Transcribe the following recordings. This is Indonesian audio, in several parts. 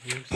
Guys,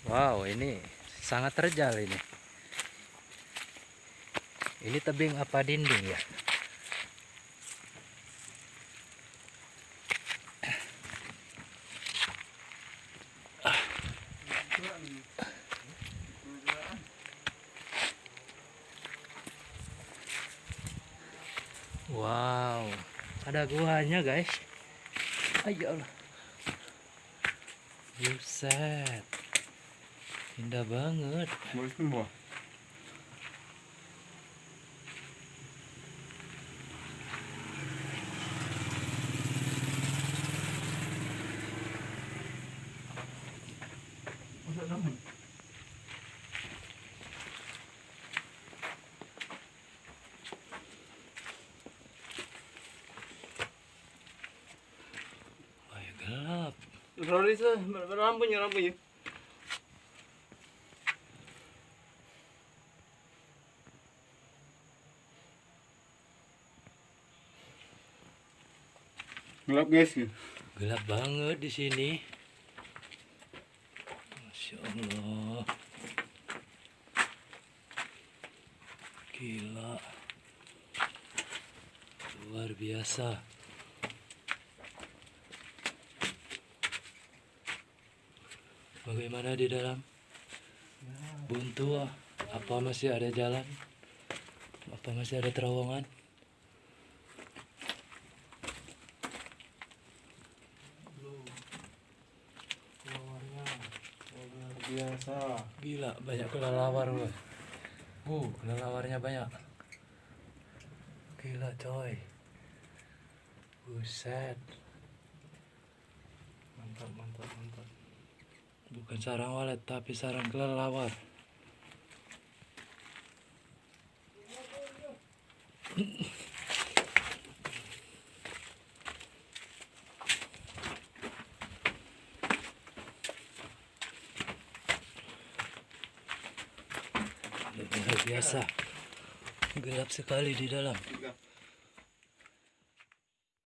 wow, ini sangat terjal ini. Ini tebing apa dinding ya? Wow, ada guanya guys. Ayo Allah. Buset. Indah banget. boleh semua. Wah, gelap. Rambunya. Gelap guys. Gelap banget di sini. Masya Allah. Gila. Luar biasa. Bagaimana di dalam? Buntu, apa masih ada jalan? Apa masih ada terowongan? Biasa. Gila, banyak kelelawar loh. Kelelawarnya banyak. Gila coy. Buset. Mantap. Bukan sarang walet tapi sarang kelelawar. Luar biasa. Gelap sekali di dalam.